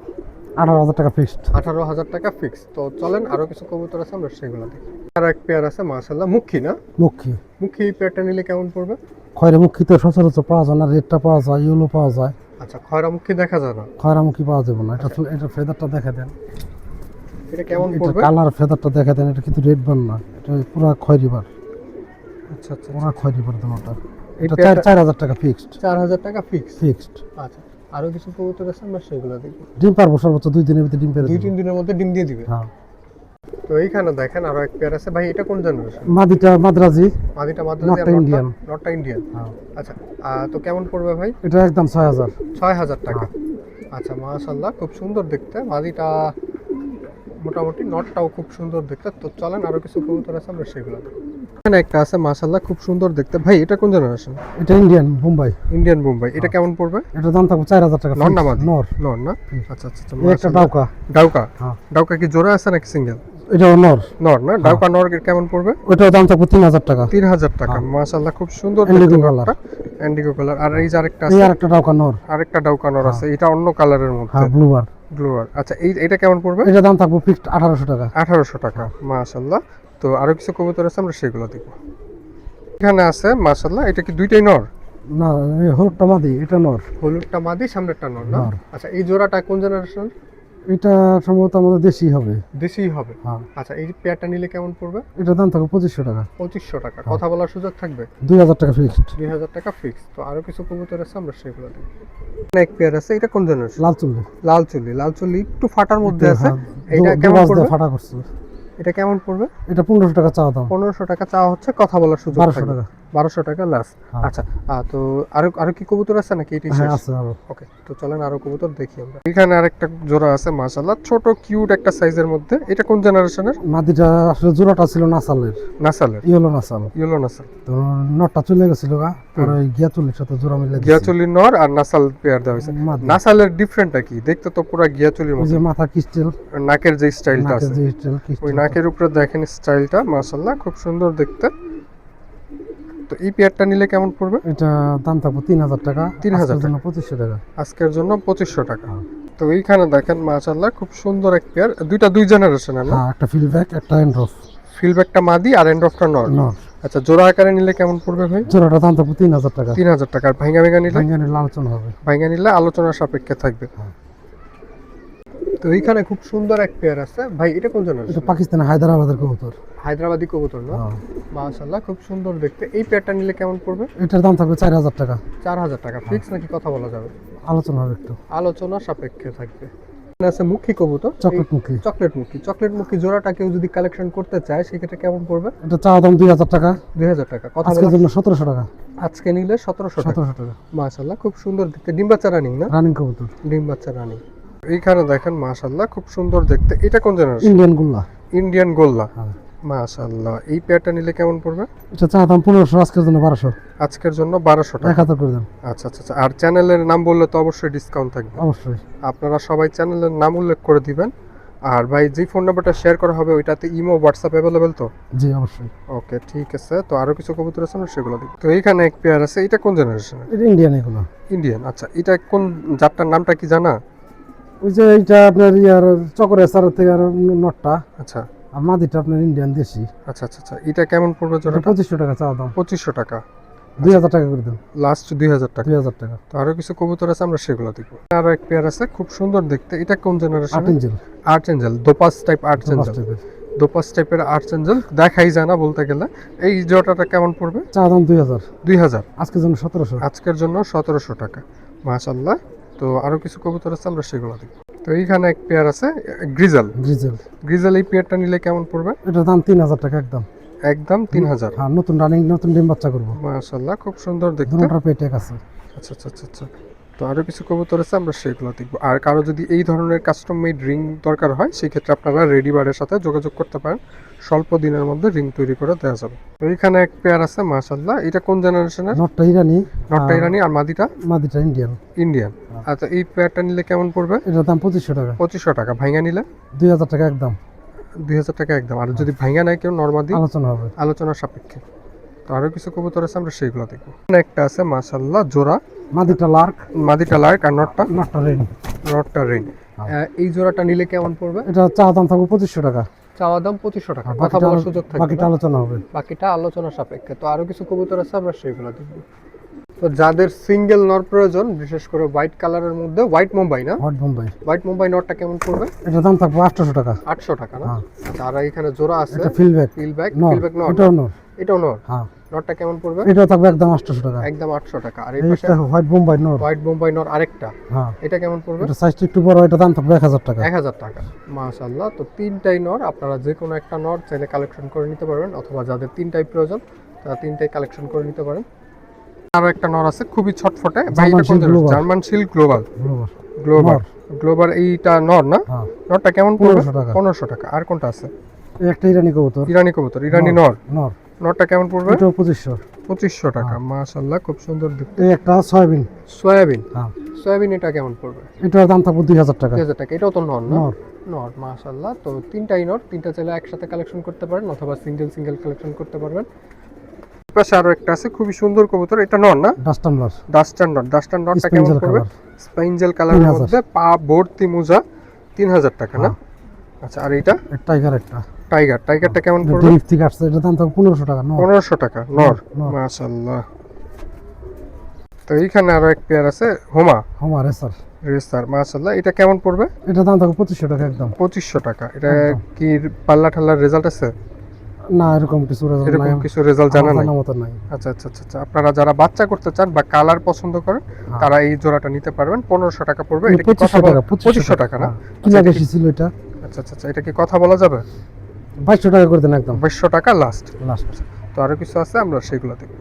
18000 টাকা ফিক্সড। 18000 টাকা ফিক্স। তো চলেন আরো কিছু কবুতর আছে, আমরা সেগুলো দেখি। আর এক পেয়ার আছে মাশাল্লাহ, মুখী না? মুখী। মুখী এই পেয়ারটা নিলে কেমন পড়বে? খয়রা মুখী তো সচরাচর পাওয়া যায় না, রেডটা পাওয়া যায়, ইয়েলো পাওয়া যায়। আচ্ছা, খয়রা মুখী দেখা যায় না? খয়রা মুখী পাওয়া যাবে না। এটা ফেদারটা দেখা দেন। এটা কেমন এটা পড়বে? কালার ফেদারটা দেখা দেন। এটা কিন্তু রেড বান না, এটা পুরো খয়রি বার। আচ্ছা আচ্ছা, পুরো খয়রি বার দামটা। এই এটা পেয়ারটা 4000 টাকা ফিক্সড। 4000 টাকা ফিক্স। ফিক্সড। আচ্ছা, আরো কিছু কবুতর আছে, আমরা সেগুলো দেখি। ডিম পারবো সর্বোচ্চ 2 দিনের ভিতরে ডিম পেরে দেব। 2-3 দিনের মধ্যে ডিম দিয়ে দিবে। হ্যাঁ। তো এইখানে দেখেন আরো এক পেয়ার আছে। ভাই এটা কোন জেনারেশন? মাদিটা মাদ্রাজি। মাদিটা মাদ্রাজি, নটটা ইন্ডিয়ান। নটটা ইন্ডিয়ান। হ্যাঁ। আচ্ছা, তো কেমন পড়বে ভাই? এটা একদম 6000। 6000 টাকা। আচ্ছা, মাশাআল্লাহ, খুব সুন্দর দেখতে। মাদিটা মোটামুটি, নটটাও খুব সুন্দর দেখতে। তো চলেন আরো কিছু কবুতর আছে, আমরা সেগুলো দেখি। এখানে একটা আছে মাশাআল্লাহ, খুব সুন্দর দেখতে। ভাই এটা কোন জেনারেশন? এটা ইন্ডিয়ান বোম্বাই। ইন্ডিয়ান বোম্বাই। এটা কেমন পড়বে? এটা দাম থাকবে 4000 টাকা। নর না মাদি? নর। নর না? আচ্ছা আচ্ছা আচ্ছা, এই একটা ডাউকা। ডাউকা। হ্যাঁ। ডাউকা কি জোড়া আছে নাকি সিঙ্গেল? এটাও নর। নর না? ডাউকা নর কেমন পড়বে? ওটাও দাম থাকবে 3000 টাকা। 3000 টাকা। মাশাআল্লাহ, খুব সুন্দর ইন্ডিগো দেখতে কালার। Indigo colour. আর এই যে আরেকটা এই আছে, আরেকটা ডাউকা নর। আরেকটা ডাউকা নর আছে, এটা অন্য কালারের মধ্যে। হ্যাঁ, ব্লু বার। ব্লুয়ার। আচ্ছা, এটা কেমন পড়বে? এটা দাম থাকবে ফিক্সড 1800 টাকা। 1800 টাকা। মাশাআল্লাহ। তো আরো কিছু কবুতর আছে, আমরা সেগুলো দেখব। এখানে আছে মাশাআল্লাহ, এটা কি দুইটাই নর? না, এই হলুদটা মাদি, এটা নর। হলুদটা মাদি, সামনেরটা নর না? নর। আচ্ছা, এই জোড়াটা কোন জেনারেশন? এটা সম্ভবত আমাদের দেশি হবে। দেশিই হবে। হ্যাঁ। আচ্ছা, এই পেয়ারটা নিলে কেমন পড়বে? এটা দাম থাকবে 2500 টাকা। 2500 টাকা। কথা বলার সুযোগ থাকবে? 2000 টাকা ফিক্সড। 2000 টাকা ফিক্স। তো আরো কিছু কবুতর আছে, আমরা সেগুলো দেখব। এক পেয়ার আছে, এটা কোন জেনারেশন? লাল চুল্লি। লাল চুল্লি একটু ফাটার মধ্যে আছে। হ্যাঁ, এটা কেমন দুবাজ পড়বে? দিয়ে ফাটা করছে। এটা কেমন পড়বে? এটা 1500 টাকা চাওয়া দাম। 1500 টাকা চাওয়া হচ্ছে, কথা বলার সুযোগ 1200 থাকবে। টাকা। 1200 টাকা লাস্ট। হ্যাঁ। আচ্ছা, তো আরো কি কবুতর আছে নাকি এটাই হ্যাঁ, শেষ? আছে আরো। ওকে, তো চলেন আরো কবুতর দেখি আমরা। এখানে আরেকটা জোড়া আছে মাশাআল্লাহ, ছোট কিউট একটা সাইজের মধ্যে। এটা কোন জেনারেশনের? মাদিটা আসলে জোড়াটা ছিল নাসালের। নাসালের। ইয়েলো নাসাল। ইয়েলো নাসাল। তো নটটা চলে গেছিল গা, পরে গিয়া চুল্লির সাথে জোড়া মিলে দিছি। গিয়াচুলি নর আর নাসাল পেয়ার দেওয়া হয়েছে। মাদি। নাসালের ডিফারেন্টটা কি? দেখতে তো পুরো গিয়াচুলির ওই মতো। যে মাথা ক্রিস্টাল, নাকের যে স্টাইলটা নাকের আছে, যে স্টাইল ওই ক্রিস্টাল। নাকের উপরে দেখেন স্টাইলটা, মাশাআল্লাহ, খুব সুন্দর দেখতে। তো এই পেয়ারটা নিলে কেমন পড়বে? এটা দাম থাকবে 3000 টাকা। 3000 আজকের জন্য 2500 টাকা। আজকের জন্য 2500 টাকা। হ্যাঁ। তো এইখানে দেখেন মাশাআল্লাহ, খুব সুন্দর এক পেয়ার। দুই জেনারেশনের না? হ্যাঁ, একটা ফিলব্যাক, একটা এন্ড্রফ। ফিলব্যাকটা মাদি আর এন্ডরফটা নর। নর। আচ্ছা, জোড়া আকারে নিলে কেমন পড়বে ভাই? জোড়াটা দাম থাকবে 3000 টাকা। 3000 টাকা। আর ভাঙা নিলে? ভাঙ্গা নিলে আলোচনা হবে। ভাঙা নিলে আলোচনার সাপেক্ষে থাকবে। হ্যাঁ। তো এইখানে খুব সুন্দর এক পেয়ার আছে। ভাই এটা কোন এটা জেনারেশন? পাকিস্তানের হায়দ্রাবাদের কবুতর। হায়দ্রাবাদি কবুতর না? হ্যাঁ। মাশাআল্লাহ, খুব সুন্দর দেখতে। এই পেয়ারটা নিলে কেমন পড়বে? এটার দাম থাকবে 4000 টাকা। 4000 টাকা ফিক্স নাকি কথা বলা যাবে? আলোচনা হবে একটু। আলোচনা সাপেক্ষে থাকবে। এখানে আছে মুখী কবুতর, চকলেট মুখী। চকলেট মুখী জোড়াটা কেউ যদি কালেকশন করতে চায় সেক্ষেত্রে কেমন পড়বে? এটা চাওয়া দাম 2000 টাকা। 2000 টাকা। কথা আজকের বলা জন্য 1700 টাকা। আজকে নিলে 1700 টাকা। 1700 টাকা। মাশাআল্লাহ, খুব সুন্দর দেখতে। ডিম বাচ্চা রানিং না? রানিং কবুতর। ডিম বাচ্চা রানিং। এইখানে দেখেন মাশাআল্লাহ, খুব সুন্দর দেখতে। এটা কোন জেনারেশন? ইন্ডিয়ান গুল্লা। ইন্ডিয়ান গোল্লা। হ্যাঁ। মাশাআল্লাহ, এই পেয়ারটা নিলে কেমন পড়বে? এটা চাওয়া দাম 1500, আজকের জন্য 1200। আজকের জন্য 1200 টাকা। 1000 করে দেন। আচ্ছা আচ্ছা আচ্ছা। আর চ্যানেলের নাম বললে তো অবশ্যই ডিসকাউন্ট থাকবে। অবশ্যই। আপনারা সবাই চ্যানেলের নাম উল্লেখ করে দিবেন, আর ভাই যে ফোন নাম্বারটা শেয়ার করা হবে ওইটাতে ইমো হোয়াটসঅ্যাপ অ্যাভেলেবেল তো? জি অবশ্যই। ওকে ঠিক আছে, তো আরো কিছু কবুতর আছে আমরা সেগুলো দেখব। তো এইখানে এক পেয়ার আছে, এটা কোন জেনারেশনের? এটা ইন্ডিয়ান এগুলো। ইন্ডিয়ান, আচ্ছা এটা কোন জাতটার নামটা কি জানা? ওই যে এইটা আপনার ইয়ার চকরে সার থেকে আর নটটা, আচ্ছা আর মাদিটা আপনার ইন্ডিয়ান দেশি। আচ্ছা আচ্ছা আচ্ছা, এটা কেমন পড়বে এটা জোড়াটা? 2500 টাকা চাওয়া দাম। 2500 টাকা, 2000 টাকা করে দেন। লাস্ট 2000 টাকা। 2000 টাকা। তো আরো কিছু কবুতর আছে আমরা সেগুলো দেখব। আরো এক পেয়ার আছে খুব সুন্দর দেখতে, এটা কোন জেনারেশন? আর্টেঞ্জেল। আর্চেঞ্জেল, দোপাস টাইপ আর্চেঞ্জেল, দোপাস টাইপের আর্চেঞ্জেল দেখাই যায় না বলতে গেলে। এই জোড়াটা কেমন পড়বে? চাওয়া দাম 2000। 2000, আজকের জন্য 1700। আজকের জন্য 1700 টাকা, মাশাআল্লাহ। তো আরো কিছু কবুতর আছে আমরা সেগুলো দেখব। তো এইখানে এক পেয়ার আছে গ্রিজেল। গ্রিজেল। গ্রিজেল এই পেয়ারটা নিলে কেমন পড়বে? এটার দাম 3000 টাকা একদম। একদম 3000। হ্যাঁ, নতুন রানিং, নতুন ডিম বাচ্চা করবো। মাশাআল্লাহ খুব সুন্দর দেখতে। দুটোটা পেটেক আছে। আচ্ছা আচ্ছা আচ্ছা আচ্ছা, তো আরো কিছু কবুতর আছে আমরা সেগুলো দেখবো। আর কারো যদি এই ধরনের কাস্টম মেড রিং দরকার হয় সেই ক্ষেত্রে আপনারা রেডি বারের সাথে যোগাযোগ করতে পারেন, স্বল্প দিনের মধ্যে রিং তৈরি করে দেওয়া যাবে। তো এইখানে এক পেয়ার আছে মাশাআল্লাহ, এটা কোন জেনারেশনের? নটটা ইরানি। নটটা ইরানি আর মাদিটা মাদিটা ইন্ডিয়ান। ইন্ডিয়ান। আচ্ছা এই পেয়ারটা নিলে কেমন পড়বে? এটার দাম 2500 টাকা। 2500 টাকা, ভাইঙ্গা নিলে 2000 টাকা একদম। 2000 টাকা একদম। আর যদি ভাইঙ্গা নেয় কেউ নরমাদি আলোচনা হবে। আলোচনার সাপেক্ষে। তো আরো কিছু কবুতর আছে আমরা সেইগুলো দেখবো। এখানে একটা আছে মাশাআল্লাহ জোড়া, মাদিটা লার্ক। মাদিটা লার্ক আর নটটা নটটা রেন। নটটা রিং। এই জোড়াটা নিলে কেমন পড়বে? এটা চাওয়া দাম থাকবে 2500 টাকা। চাওয়া দাম 2500 টাকা, আর কথা বলার সুযোগ থাকবে বাকিটা না? আলোচনা হবে। বাকিটা আলোচনা সাপেক্ষে। তো আরো কিছু কবুতর আছে আমরা সেগুলো দেখবো। তো যাদের সিঙ্গেল নর প্রয়োজন, বিশেষ করে হোয়াইট কালারের মধ্যে, হোয়াইট মুম্বাই না, হট বোম্বাই। হোয়াইট মুম্বাই নটটা কেমন পড়বে? এটার দাম থাকবে 800 টাকা। 800 টাকা না? হ্যাঁ। আচ্ছা, আর এখানে জোড়া আছে এটা ফিলব্যাক। ফিলব্যাক, নর। ফিলব্যাক নর, এটাও নর। এটাও নর। হ্যাঁ। নটটা কেমন পড়বে? এটাও থাকবে একদম 800 টাকা। একদম 800 টাকা। আর এই পাশে এটা হোয়াইট বোম্বাই নর। হোয়াইট মুম্বাই নর আরেকটা, হ্যাঁ। এটা কেমন পড়বে? এটা সাইজটা একটু বড়, এটা দাম থাকবে 1000 টাকা। 1000 টাকা, মাশাআল্লাহ। তো তিনটাই নর, আপনারা যে কোনো একটা নর চাইলে কালেকশন করে নিতে পারবেন, অথবা যাদের তিনটাই প্রয়োজন তারা তিনটাই কালেকশন করে নিতে পারেন। আরো একটা নর আছে খুবই ছটফটে, German shield global. German shield global. Global. Global, global এইটা নর না? হ্যাঁ। নরটা কেমন পড়বে? 1500 টাকা। 1500 টাকা। আর কোনটা আছে? এই একটা ইরানি কবুতর। ইরানি কবুতর, ইরানি নর। নর। নরটা কেমন পড়বে? এটাও 2500। 2500 টাকা, মাশাআল্লাহ খুব সুন্দর দেখতে। এই একটা সয়াবিন। সয়াবিন, হ্যাঁ। সয়াবিন এটা কেমন পড়বে? এটার দাম থাকবে 2000 টাকা। 2000 টাকা। এটাও তো নর না? নর। নর, মাশাআল্লাহ। তো তিনটাই নর, তিনটা চাইলে একসাথে কালেকশন করতে পারেন অথবা সিঙ্গেল সিঙ্গেল কালেকশন করতে পারবেন। পাশে আরো একটা আছে খুবই সুন্দর কবুতর, এটা নর না? ডাস্টামলার। ডাস্টার নট, ডাস্টার নটটা কেমন স্পেঞ্জেল পড়বে? কালার। স্পেঞ্জেল কালারের 3000 মধ্যে পা ভর্তি মোজা, 3000 টাকা না? আচ্ছা, আর এইটা টাইগার একটা। টাইগার, টাইগারটা কেমন পড়বে? ডেরিভ থেকে আসছে, এটার দাম থাকবে 1500 টাকা। নর। 1500 টাকা নর, নর। মাশাআল্লাহ। তো এইখানে আরো এক পেয়ার আছে হোমা হোমা রেসার। রেসার, মাশাআল্লাহ। এটা কেমন পড়বে? এটার দাম থাকবে 2500 টাকা একদম। 2500 টাকা। এটা একদম। কি পাল্লা ঠাল্লার রেজাল্ট আছে? না, এরকম কিছু রেজাল্ট নাই। এরকম কিছু রেজাল্ট জানা নাই? মতো নাই। আচ্ছা আচ্ছা আচ্ছা আচ্ছা। আপনারা যারা বাচ্চা করতে চান বা কালার পছন্দ করেন তারা এই জোড়াটা নিতে পারবেন। 1500 টাকা পড়বে। এটা কি কথা 2500 বলা? টাকা। 2500 টাকা না? কি লাগে ছিল এটা? আচ্ছা আচ্ছা আচ্ছা, এটা কি কথা বলা যাবে? 2200 টাকা করে দেন একদম। 2200 টাকা লাস্ট। লাস্ট। তো আরো কিছু আছে আমরা সেগুলো দেখব।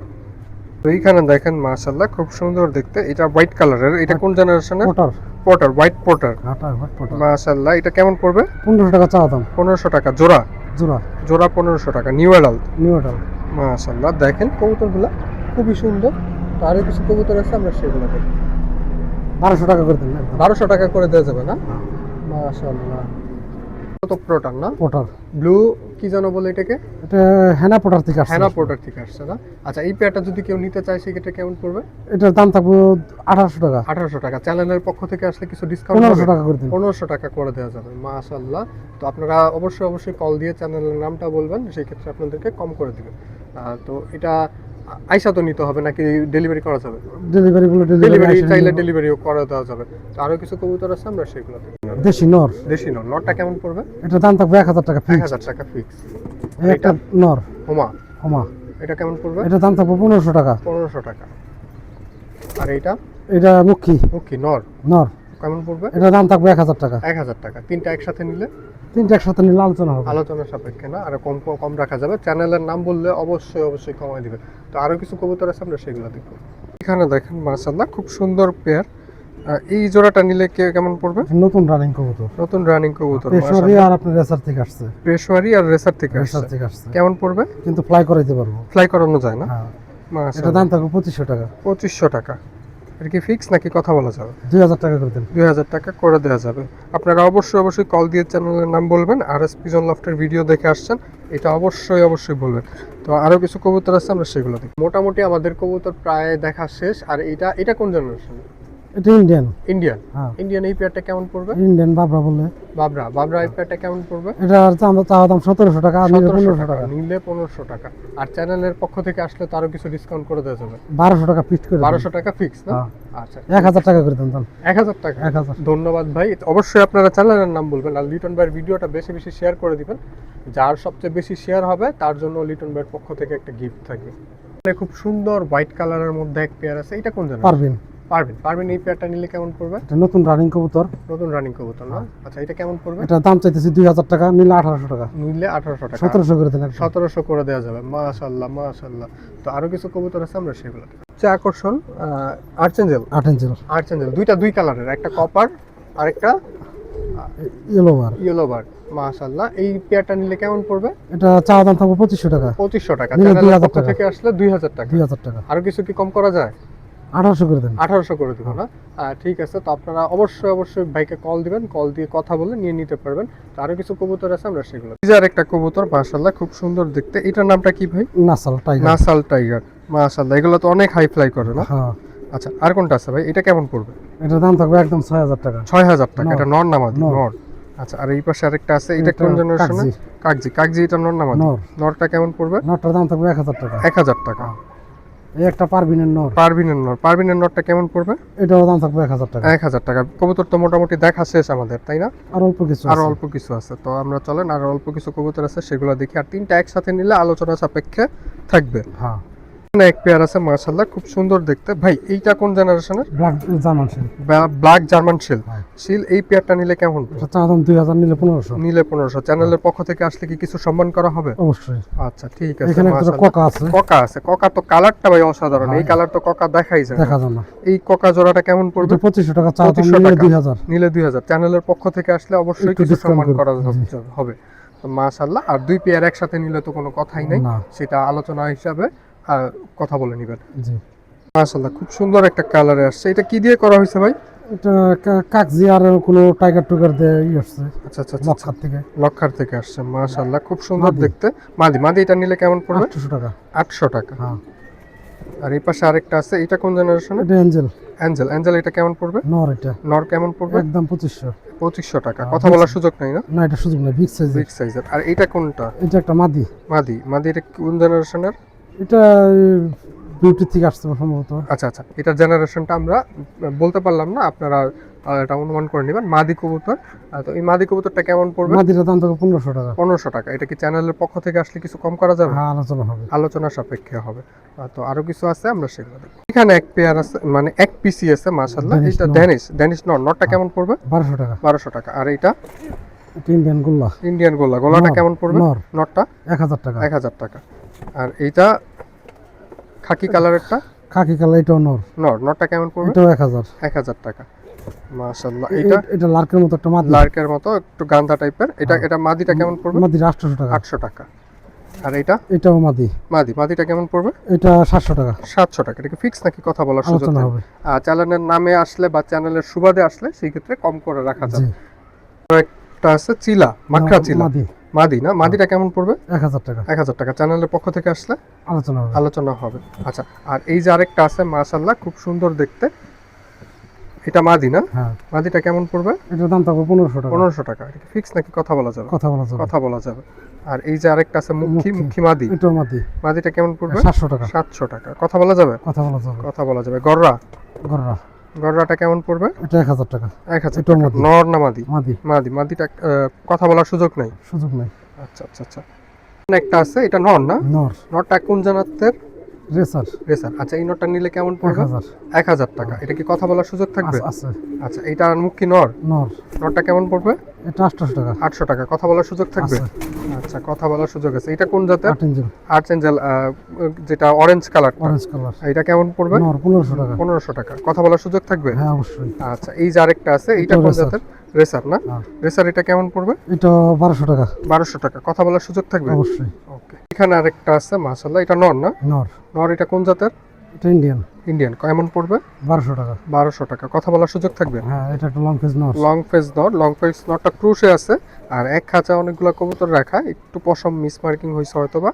তো এইখানে দেখেন মাশাআল্লাহ খুব সুন্দর দেখতে, এটা হোয়াইট কালারের, এটা কোন জেনারেশনের? পোটার। পটার, হোয়াইট পটার, আটা হোয়াইট পোটার। মাশাআল্লাহ। এটা কেমন পড়বে? 1500 টাকা চাওয়া দাম। 1500 টাকা জোড়া, জোড়া। জোড়া 1500 টাকা, নিউ অ্যাডাল্ট, নিউ অর্ডার। মাশাআল্লাহ। দেখেন কবুতরগুলো খুবই সুন্দর। তো আরো কিছু কবুতর আছে আমরা সেগুলো দেখব। 1200 টাকা করে দেন একদম। 1200 টাকা করে দেওয়া যাবে না? মাশাআল্লাহ। তো প্রোটার না? পোটার। ব্লু কি জানো বলে এটাকে? এটা হেনা পোটার থেকে আসছে। হ্যানা পোর্টার থেকে আসছে না? আচ্ছা, এই পেয়ারটা যদি কেউ নিতে চায় সেক্ষেত্রে কেমন পড়বে? এটার দাম থাকবে 1800 টাকা। 1800 টাকা। চ্যানেলের পক্ষ থেকে আসলে কিছু ডিসকাউন্ট 1500 টাকা করে দিন। 1500 টাকা করে দেওয়া যাবে, মাশাআল্লাহ। তো আপনারা অবশ্যই অবশ্যই কল দিয়ে চ্যানেলের নামটা বলবেন, সেই ক্ষেত্রে আপনাদেরকে কম করে দিবে। তো এটা আইসা তো নিতে হবে নাকি ডেলিভারি করা যাবে? ডেলিভারি বলে ডেলিভারি চাইলে ডেলিভারি। ডেলিভারিও করে দেওয়া যাবে। তো আরো কিছু কবুতর আছে আমরা সেগুলো দেখব। দেশি নর। দেশি নর, নরটা কেমন পড়বে? এটার দাম থাকবে 1000 টাকা ফিক্স। 1000 টাকা ফিক্স। এই একটা নর। হোমা, হোমা। এটা কেমন পড়বে? এটার দাম থাকবে 1500 টাকা। 1500 টাকা। আর এইটা এটা মুখী। ওকে নর, নর। কেমন পড়বে? এটার দাম থাকবে 1000 টাকা। 1000 টাকা। তিনটা একসাথে নিলে তিনটা একসাথে নিলে আলোচনা হবে। আলোচনার সাপেক্ষে না, আর কম কম রাখা যাবে। চ্যানেলের নাম বললে অবশ্যই অবশ্যই কমাই দিবে। তো আরো কিছু কবুতর আছে আমরা সেগুলো দেখব। এখানে দেখেন মাশাআল্লাহ খুব সুন্দর পেয়ার। এই জোড়াটা নিলে কেমন পড়বে? নতুন রানিং কবুতর। নতুন রানিং কবুতর, পেশোয়ারি আর আপনার রেসার থেকে আসছে। পেশোয়ারি আর রেসার থেকে রেসার আসছে। থেকে আসছে। কেমন পড়বে? কিন্তু ফ্লাই করাইতে পারবো। ফ্লাই করানো যায় না? হ্যাঁ। মাশাআল্লাহ। এটার দাম থাকবে 2500 টাকা। 2500 টাকা। এটা কি ফিক্স নাকি কথা বলা যাবে? 2000 টাকা করে দেন। 2000 টাকা করে দেওয়া যাবে। আপনারা অবশ্যই কল দিয়ে চ্যানেলের নাম বলবেন, আর এস পিজন লফটের ভিডিও দেখে আসছেন, এটা অবশ্যই বলবেন। তো আরও কিছু কবুতর আছে, আমরা সেগুলো দেখি। মোটামুটি আমাদের কবুতর প্রায় দেখা শেষ। আর এটা কোন জেনারেশন? এটা ইন্ডিয়ান। ইন্ডিয়ান। হ্যাঁ ইন্ডিয়ান এই পেয়ারটা কেমন পড়বে? ইন্ডিয়ান বাবরা বলে। বাবরা এই পেয়ারটা কেমন পড়বে? এটার চাওয়া দাম 1700 টাকা, আর নিলে 1700 1500 টাকা। নিলে 1500 টাকা। আর চ্যানেলের পক্ষ থেকে আসলে তো আরো কিছু ডিসকাউন্ট করে দেওয়া যাবে। 1200 টাকা ফিক্স করে দেন। 1200 টাকা ফিক্স না? হ্যাঁ। আচ্ছা 1000 টাকা করে দেন। 1000 টাকা। 1000। ধন্যবাদ ভাই। অবশ্যই আপনারা চ্যানেলের নাম বলবেন, আর লিটন ভাইয়ের ভিডিওটা বেশি বেশি শেয়ার করে দিবেন। যার সবচেয়ে বেশি শেয়ার হবে তার জন্য লিটন ভাইয়ের পক্ষ থেকে একটা গিফট থাকবে। খুব সুন্দর হোয়াইট কালারের মধ্যে এক পেয়ার আছে, এটা কোন জায়গা? পারবেন এই পেয়ারটা নিলে কেমন পড়বে? এটা নতুন রানিং কবুতর। নতুন রানিং কবুতর না? আচ্ছা এটা কেমন পড়বে? এটা দাম চাইতেছি 2000 টাকা, নিলে 1800 টাকা। নিলে 1800 টাকা। 1700 করে দেন। 1700 করে দেওয়া যাবে। মাশাআল্লাহ। তো আরো কিছু কবুতর আছে, আমরা সেগুলো হচ্ছে আকর্ষণ। আর্চেঞ্জেল দুইটা দুই কালারের, একটা কপার আর একটা ইয়েলো বার। মাশাআল্লাহ। এই পেয়ারটা নিলে কেমন পড়বে? এটা চাওয়া দাম থাকবে 2500 টাকা। 2500 টাকা। নিলে চ্যানেলের 2000 পক্ষ টাকা। থেকে আসলে 2000 টাকা। 2000 টাকা। আরো কিছু কি কম করা যায়? 1800 করে দেন। 1800 করে দিব না? ঠিক আছে। তো আপনারা অবশ্যই ভাইকে কল দিবেন, কল দিয়ে কথা বলে নিয়ে নিতে পারবেন। তো আরো কিছু কবুতর আছে, আমরা সেগুলো। আর একটা কবুতর মাশাআল্লাহ খুব সুন্দর দেখতে, এটার নামটা কি ভাই? Nasal tiger. মাশাআল্লাহ, এগুলো তো অনেক হাই ফ্লাই করে না? হ্যাঁ। আচ্ছা আর কোনটা আছে ভাই? এটা কেমন পড়বে? এটার দাম থাকবে একদম 6000 টাকা। 6000 টাকা। এটা নর না মাদি? নর। নর। আচ্ছা আর এই পাশে আরেকটা আছে, এটা কোন জেনারেশনে? কাগজি। এটা নর না মাদি? নর। নরটা কেমন পড়বে? নরটার দাম থাকবে 1000 টাকা। 1000 টাকা। এই একটা পারভিনের নর। পারভিনের নরটা কেমন পড়বে? এটার দাম থাকবে 1000 টাকা। 1000 টাকা। কবুতর তো মোটামুটি দেখা শেষ আমাদের, তাই না? আর অল্প কিছু আছে। তো আমরা চলেন আর অল্প কিছু কবুতর আছে সেগুলো দেখি। আর তিনটা একসাথে নিলে আলোচনা সাপেক্ষে থাকবে। হ্যাঁ। এক পেয়ার আছে মাশাআল্লাহ খুব সুন্দর দেখতে। ভাই এইটা কোন জেনারেশনের? ব্ল্যাক জার্মান শিল। ব্ল্যাক জার্মান শিল। এই পেয়ারটা নিলে কেমন? এটা চাওয়া দাম 2000, নিলে 1500। নিলে 1500। চ্যানেলের পক্ষ থেকে আসলে কি কিছু সম্মান করা হবে? অবশ্যই। আচ্ছা ঠিক আছে। এখানে একটা কোকা আছে। কোকা তো কালারটা ভাই অসাধারণ। এই কালার তো কোকা দেখাই যায় না। এই কোকা জোড়াটা কেমন পড়বে? 2500 টাকা। চাওয়া দাম নিলে 2000। নিলে 2000। চ্যানেলের পক্ষ থেকে আসলে অবশ্যই কিছু সম্মান করা হবে। তো মাশাআল্লাহ। আর দুই পেয়ার একসাথে নিলে তো কোনো কথাই নাই, সেটা আলোচনা হিসাবে কথা বলে নিবেন। জি মাশাআল্লাহ খুব সুন্দর একটা কালারে আসছে। এটা কি দিয়ে করা হয়েছে ভাই? এটা কাগজি আর কোনো টাইগার টুগার দিয়ে আসছে। আচ্ছা লক্ষার থেকে আসছে। মাশাআল্লাহ খুব সুন্দর দেখতে। মাদি এটা নিলে কেমন পড়বে? 800 টাকা। 800 টাকা। হ্যাঁ। আর এই পাশে আরেকটা আছে, এটা কোন জেনারেশন? এটা অ্যাঞ্জেল। এটা কেমন পড়বে? নর কেমন পড়বে? একদম 2500 টাকা। কথা বলার সুযোগ নাই না? না, এটা সুযোগ নাই, বিগ সাইজের। আর এটা কোনটা? এটা একটা মাদি। এটা কোন জেনারেশনের? এটা বিউটি থেকে আসছে সম্ভবত। আচ্ছা এটার জেনারেশনটা আমরা বলতে পারলাম না, আপনারা এটা অনুমান করে নেবেন। মাদি কবুতর। তো এই মাদি কবুতরটা কেমন পড়বে? মাদির দাম তো 1500 টাকা। 1500 টাকা। এটা কি চ্যানেলের পক্ষ থেকে আসলে কিছু কম করা যাবে? হ্যাঁ, আলোচনা সাপেক্ষে হবে। তো আরো কিছু আছে, আমরা সেগুলো দেখব। এখানে এক পেয়ার আছে, মানে এক পিসি আছে মাশাআল্লাহ। এটা ড্যানিশ নরটা কেমন পড়বে? 1200 টাকা। 1200 টাকা। আর এটা ইন্ডিয়ান গোল্লা। গোল্লাটা কেমন পড়বে? নরটা 1000 টাকা। 1000 টাকা। আর এইটা খাকি কালারেরটা? খাকি কালার, এটাও নরটা কেমন পড়বে? এটাও 1000 টাকা। মাশাআল্লাহ। এটা লার্কের মতো একটা মাদি। লার্কের মতো একটু গান্ধা টাইপের। এটা মাদিটা কেমন পড়বে? মাদি 800 টাকা। 800 টাকা। আর এটাও মাদিটা কেমন পড়বে? এটা 700 টাকা। 700 টাকা। এটা কি ফিক্স নাকি কথা বলার সুযোগ হবে? চ্যানেলের নামে আসলে বা চ্যানেলের সুবাদে আসলে সেই ক্ষেত্রে কম করে রাখা যাবে। একটা আছে মাকড়া চিলা। মাদি না? মাদিটা কেমন পড়বে? 1000 টাকা। 1000 টাকা। চ্যানেলের পক্ষ থেকে আসলে আলোচনা হবে। আচ্ছা আর এই যে আরেকটা আছে মাশাআল্লাহ খুব সুন্দর দেখতে, এটা মাদি না? হ্যাঁ। মাদিটা কেমন পড়বে? এটার দাম থাকবে 1500 টাকা। 1500 টাকা। এটা কি ফিক্স নাকি কথা বলা যাবে? কথা বলা যাবে। আর এই যে আরেকটা আছে মুখী মাদি। এটাও মাদিটা কেমন পড়বে? 700 টাকা। 700 টাকা। কথা বলা যাবে? কথা বলা যাবে। গররাটা কেমন পড়বে? এটা 1000 টাকা। 1000 টাকা। নর না মাদি? মাদিটা কথা বলার সুযোগ নাই। আচ্ছা একটা আছে, এটা নর না? নরটা কোন জাতের? রেসার। আচ্ছা এই নরটা নিলে কেমন পড়বে? 1000 টাকা। এটা কি কথা বলার সুযোগ থাকবে? আছে। আচ্ছা এটা মুখী নরটা কেমন পড়বে? এটা 800 টাকা। 800 টাকা। কথা বলার সুযোগ থাকবে? আচ্ছা কথা বলার সুযোগ আছে। এটা কোন জাতের? আর্চেঞ্জেল, যেটা অরেঞ্জ কালার। এটা কেমন পড়বে? 1500 টাকা। 1500 টাকা। কথা বলার সুযোগ থাকবে? হ্যাঁ অবশ্যই। আচ্ছা এই যে আরেকটা আছে, এটা কোন জাতের? রেসার না? রেসার। এটা কেমন পড়বে? এটা 1200 টাকা। 1200 টাকা। কথা বলার সুযোগ থাকবে? অবশ্যই। ওকে। এখানে আরেকটা আছে মাশাআল্লাহ, এটা নর না? নর। এটা কোন জাতের? এটা ইন্ডিয়ান। ইন্ডিয়ান কেমন পড়বে? 1200 টাকা। 1200 টাকা। কথা বলার সুযোগ থাকবে? হ্যাঁ, এটা একটা লং ফেজ নর। Long face not, long face নটটা ক্রুশে আছে, আর এক খাঁচা অনেকগুলো কবুতর রাখা, একটু পশম মিস মার্কিং হয়েছে হয়তো বা।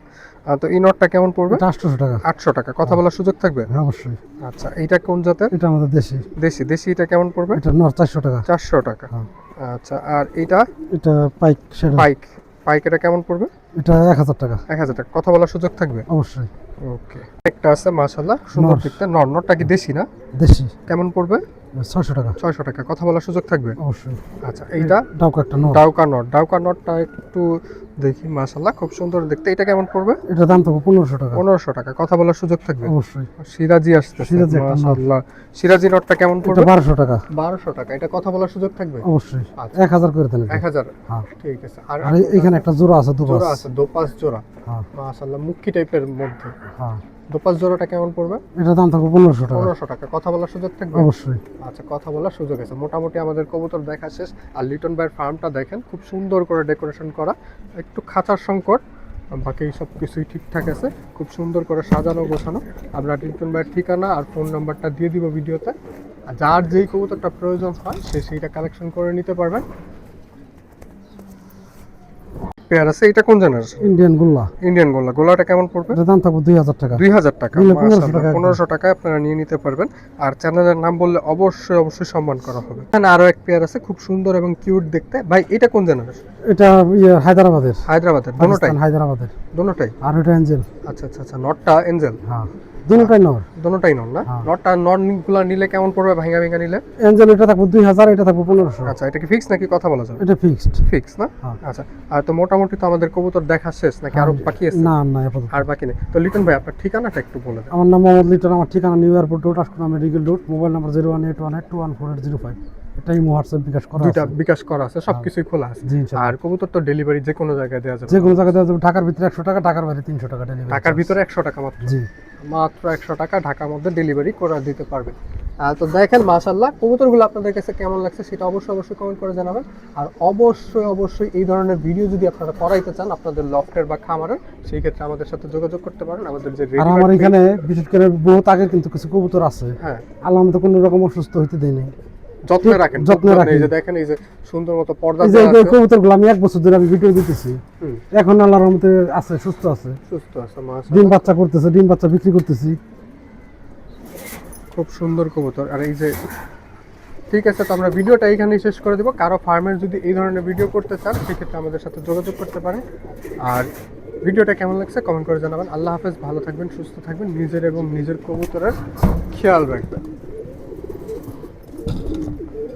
তো এই নটটা কেমন পড়বে? এটা 800 টাকা। 800 টাকা। কথা বলার সুযোগ থাকবে? হ্যাঁ, অবশ্যই। আচ্ছা, এইটা কোন জাতের? এটা আমাদের দেশি। দেশি। দেশি এটা কেমন পড়বে? এটা নর 400 টাকা। 400 টাকা। হ্যাঁ। আচ্ছা, আর এইটা? এটা পাইক শেড। পাইক। পাইক এটা কেমন পড়বে? এটা 1000 টাকা। 1000 টাকা। কথা বলার সুযোগ থাকবে? অবশ্যই। ওকে। একটা আছে মাশাআল্লাহ, সুন্দর নর। দেখতে। নর। নরটা কি দেশি না? দেশি। কেমন পড়বে? 600 টাকা। 600 টাকা। কথা বলার সুযোগ থাকবে? অবশ্যই। আচ্ছা, এইটা? ডাউকা একটা নর। ডাউকা নট। ডাউকা নটটা একটু দেখি, মাশাআল্লাহ খুব সুন্দর দেখতে। এটা কেমন পড়বে? এটা দাম থাকবে 1500 টাকা। 1500 টাকা। কথা বলার সুযোগ থাকবে? অবশ্যই। সিরাজি আসতেছে, সিরাজি একটা নট। মাশাআল্লাহ। সিরাজি নটটা কেমন এটা পড়বে? 1200 টাকা। 1200 টাকা। এটা কথা বলার সুযোগ থাকবে? অবশ্যই। আচ্ছা। 1000 করে দেন এটা। 1000। হ্যাঁ। ঠিক আছে। আর এখানে একটা জোড়া আছে জোড়া দুপাশ। আছে, দোপাস জোড়া। হ্যাঁ। মাশাআল্লাহ মুক্কি টাইপের মধ্যে। হ্যাঁ। দোপাস জোড়াটা কেমন পড়বে? এটা দাম থাকবে 1500 টাকা। 1500 টাকা। কথা বলার সুযোগ থাকবে? অবশ্যই। আচ্ছা, কথা বলার সুযোগ আছে। মোটামুটি আমাদের কবুতর দেখা শেষ। আর লিটন ভাইয়ের ফার্মটা দেখেন, খুব সুন্দর করে ডেকোরেশন করা, একটু খাঁচার সংকট, বাকি সব কিছুই ঠিকঠাক আছে, খুব সুন্দর করে সাজানো গোছানো। আমরা লিটন ভাইয়ের ঠিকানা আর ফোন নাম্বারটা দিয়ে দিব ভিডিওতে, আর যার যেই কবুতরটা প্রয়োজন হয় সে সেইটা কালেকশন করে নিতে পারবেন। পেয়ার আছে। এটা কোন জেনারেশন? ইন্ডিয়ান গুল্লা। ইন্ডিয়ান গোল্লা। গোলাটা কেমন পড়বে? এটা দাম থাকবে 2000 টাকা। 2000 টাকা। নিলে 1500 মাশাআল্লাহ, টাকা। 1500 টাকায় আপনারা নিয়ে নিতে পারবেন। আর চ্যানেলের নাম বললে অবশ্যই অবশ্যই সম্মান করা হবে। এখানে আরো এক পেয়ার আছে, খুব সুন্দর এবং কিউট দেখতে। ভাই এটা কোন জেনারেশন? এটা হায়দ্রাবাদের। হায়দ্রাবাদের। দোনোটাই? পাকিস্তান হায়দ্রাবাদের। দোনোটাই? আর এটা এঞ্জেল। আচ্ছা আচ্ছা আচ্ছা। নটটা এঞ্জেল? হ্যাঁ, দুটোটাই নর। দোনোটাই নন না? হ্যাঁ। নটটা নন গুলা নিলে কেমন পড়বে ভাঙা ভাঙা নিলে? এঞ্জেল এটা থাকবে 2000, এটা থাকবে 1500। আচ্ছা, এটা কি ফিক্স নাকি কথা বলা যাবে? এটা ফিক্সড। ফিক্স না? হ্যাঁ। আচ্ছা। আর তো মোটামুটি তো আমাদের কবুতর দেখা শেষ নাকি আরো বাকি আছে? না না, আপাতত আর বাকি নেই। তো লিটন ভাই আপনার ঠিকানাটা একটু বলে দেন। আমার নাম মোহাম্মদ লিটন, আমার ঠিকানা new airport road, Ashkuna medical road, mobile number 01818214805। এটাই হোয়াটসঅ্যাপ বিকাশ করা দুইটা আছে। বিকাশ করা আছে, সবকিছুই খোলা আছে। জি, ইনশাআল্লাহ। আর কবুতর তো ডেলিভারি যে কোনো জায়গায় দেওয়া যাবে? যে কোনো জায়গায় দেওয়া যাবে। ঢাকার ভিতরে 100 টাকা, ঢাকার বাইরে 300 টাকা ডেলিভারি। ঢাকার ভিতরে 100 টাকা মাত্র? জি। মাত্র 100 টাকা ঢাকার মধ্যে ডেলিভারি করে দিতে পারবেন। তো দেখেন মাশাআল্লাহ কবুতরগুলো আপনাদের কাছে কেমন লাগছে সেটা অবশ্যই অবশ্যই কমেন্ট করে জানাবেন। আর অবশ্যই অবশ্যই এই ধরনের ভিডিও যদি আপনারা করাইতে চান আপনাদের লফটের বা খামারের, সেই ক্ষেত্রে আমাদের সাথে যোগাযোগ করতে পারেন। আমাদের যে আর আমার এখানে বিশেষ করে বহুত আগের কিন্তু কিছু কবুতর আছে। হ্যাঁ, আল্লাহ আমাদের কোনো রকম অসুস্থ হইতে দেয় নাই। যত্নে রাখেন। যত্নে রাখি। এই যে দেখেন, এই যে সুন্দর মতো পর্দা এই যে দেওয়া আছে। কবুতরগুলো আমি 1 বছর ধরে আমি ভিডিও দিতেছি, হুম, এখন আল্লাহর রহমতে আছে, সুস্থ আছে, সুস্থ আছে ডিম মাশাআল্লাহ। বাচ্চা করতেছে, ডিম বাচ্চা বিক্রি করতেছি। খুব সুন্দর কবুতর। আর এই যে ঠিক আছে, তো আমরা ভিডিওটা এইখানেই শেষ করে দেবো। কারো ফার্মের যদি এই ধরনের ভিডিও করতে চান সেক্ষেত্রে আমাদের সাথে যোগাযোগ করতে পারেন। আর ভিডিওটা কেমন লাগছে কমেন্ট করে জানাবেন। আল্লাহ হাফেজ, ভালো থাকবেন, সুস্থ থাকবেন, নিজের এবং নিজের কবুতরের খেয়াল রাখবেন।